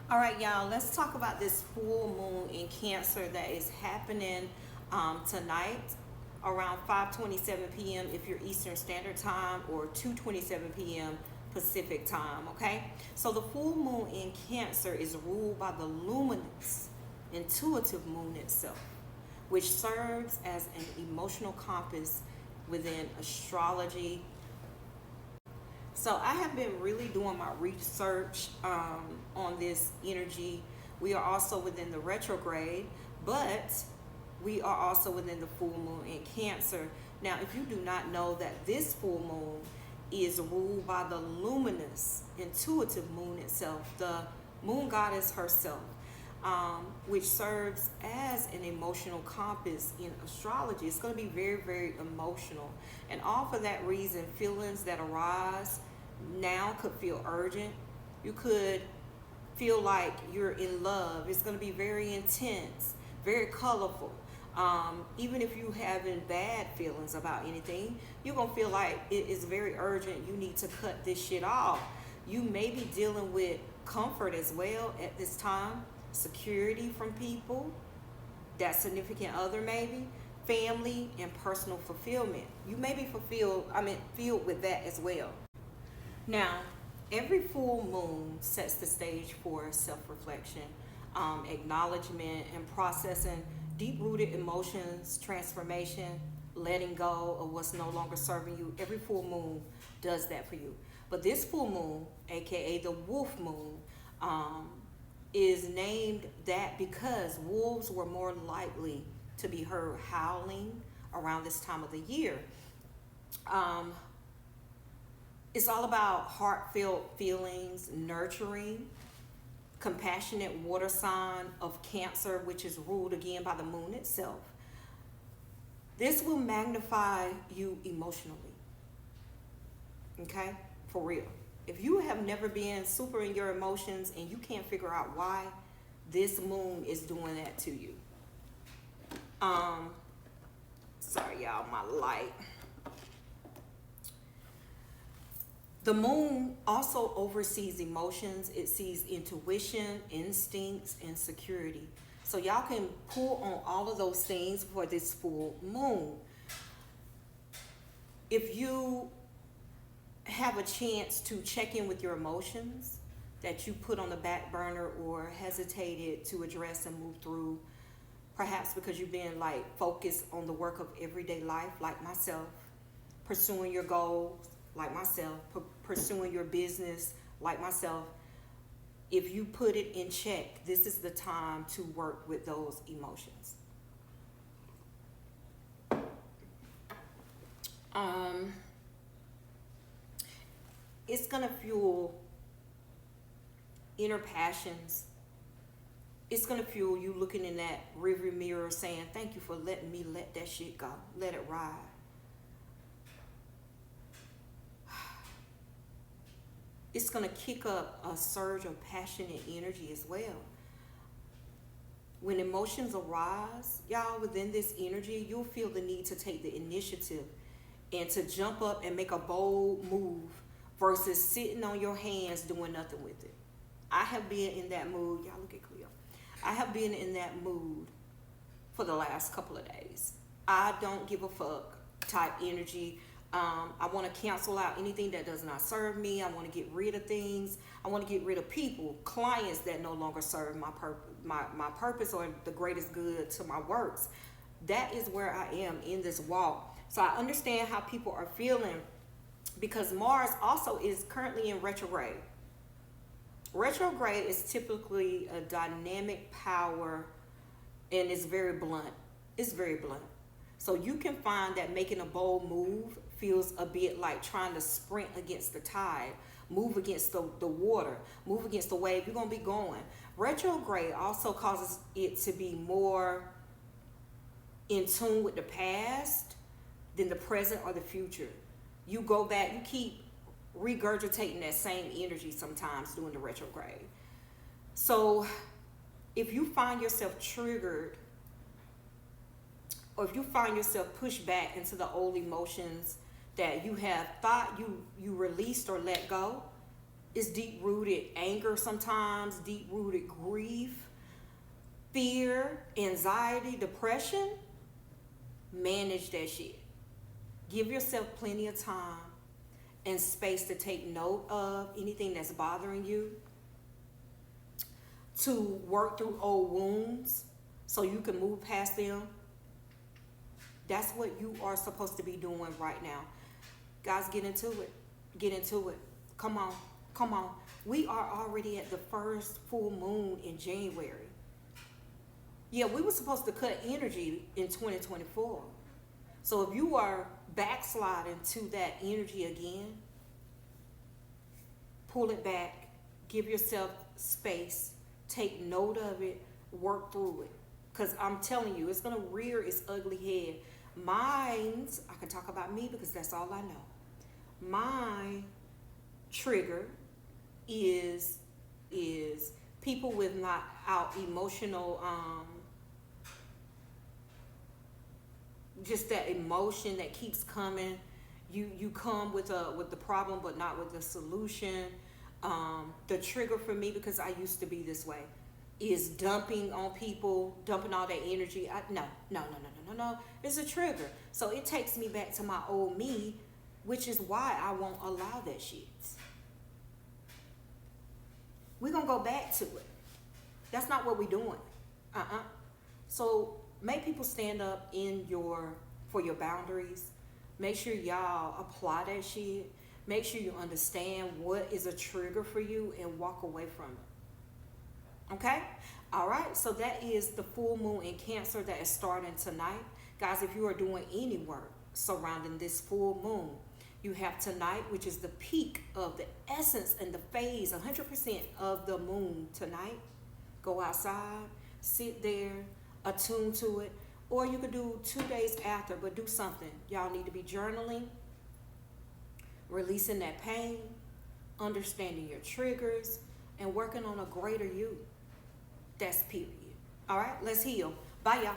All right, y'all, let's talk about this full moon in Cancer that is happening tonight around 5:27 p.m. if you're Eastern Standard Time, or 2:27 p.m. Pacific Time, okay? So the full moon in Cancer is ruled by the luminous, intuitive moon itself, which serves as an emotional compass within astrology. So I have been really doing my research on this energy. We are also within the retrograde, but we are also within the full moon in Cancer. Now, if you do not know that this full moon is ruled by the luminous, intuitive moon itself, the moon goddess herself, which serves as an emotional compass in astrology. It's going to be very, very emotional. And all for that reason, feelings that arise now could feel urgent. You could feel like you're in love. It's going to be very intense, very colorful. Even if you having bad feelings about anything, you're going to feel like it is very urgent. You need to cut this shit off. You may be dealing with comfort as well at this time, security from people, that significant other maybe, family, and personal fulfillment. You may be filled with that as well. Now, every full moon sets the stage for self-reflection, acknowledgement, and processing deep-rooted emotions, transformation, letting go of what's no longer serving you. Every full moon does that for you. But this full moon, aka the wolf moon, is named that because wolves were more likely to be heard howling around this time of the year. It's all about heartfelt feelings, nurturing, compassionate water sign of Cancer, which is ruled again by the moon itself. This will magnify you emotionally. Okay? For real. If you have never been super in your emotions and you can't figure out why, this moon is doing that to you. Sorry y'all, my light. The moon also oversees emotions. It sees intuition, instincts, and security. So y'all can pull on all of those things for this full moon. If you have a chance to check in with your emotions that you put on the back burner or hesitated to address and move through, perhaps because you've been like focused on the work of everyday life, like myself, pursuing your goals, like myself, pursuing your business, like myself. If you put it in check, this is the time to work with those emotions. It's gonna fuel inner passions. It's gonna fuel you looking in that rearview mirror saying, thank you for letting me let that shit go. Let it ride. It's gonna kick up a surge of passionate energy as well. When emotions arise, y'all, within this energy, you'll feel the need to take the initiative and to jump up and make a bold move versus sitting on your hands doing nothing with it. I have been in that mood. Y'all look at Cleo. I have been in that mood for the last couple of days. I don't give a fuck type energy. I want to cancel out anything that does not serve me. I want to get rid of things. I want to get rid of people, clients that no longer serve my purpose or the greatest good to my works. That is where I am in this walk. So I understand how people are feeling, because Mars also is currently in retrograde. Retrograde is typically a dynamic power, and it's very blunt. It's very blunt. So you can find that making a bold move feels a bit like trying to sprint against the tide, move against the water, move against the wave. You're going to be going. Retrograde also causes it to be more in tune with the past than the present or the future. You go back, you keep regurgitating that same energy sometimes during the retrograde. So if you find yourself triggered, or if you find yourself pushed back into the old emotions that you have thought you released or let go, It's deep-rooted anger sometimes, deep-rooted grief, fear, anxiety, depression. Manage that shit. Give yourself plenty of time and space to take note of anything that's bothering you, to work through old wounds so you can move past them. That's what you are supposed to be doing right now. Guys, get into it. Get into it. Come on. Come on. We are already at the first full moon in January. Yeah, we were supposed to cut energy in 2024. So if you are backsliding to that energy again, pull it back. Give yourself space. Take note of it. Work through it. Because I'm telling you, it's going to rear its ugly head. Mine's, I can talk about me because that's all I know. My trigger is people with not out emotional, just that emotion that keeps coming. You come with the problem but not with the solution. The trigger for me, because I used to be this way, is dumping on people, dumping all that energy. No. It's a trigger. So it takes me back to my old me, which is why I won't allow that shit. We're going to go back to it. That's not what we're doing. So make people stand up for your boundaries. Make sure y'all apply that shit. Make sure you understand what is a trigger for you and walk away from it. Okay? All right. So that is the full moon in Cancer that is starting tonight. Guys, if you are doing any work surrounding this full moon, you have tonight, which is the peak of the essence and the phase, 100% of the moon tonight. Go outside, sit there, attune to it. Or you could do 2 days after, but do something. Y'all need to be journaling, releasing that pain, understanding your triggers, and working on a greater you. That's period. All right, let's heal. Bye, y'all.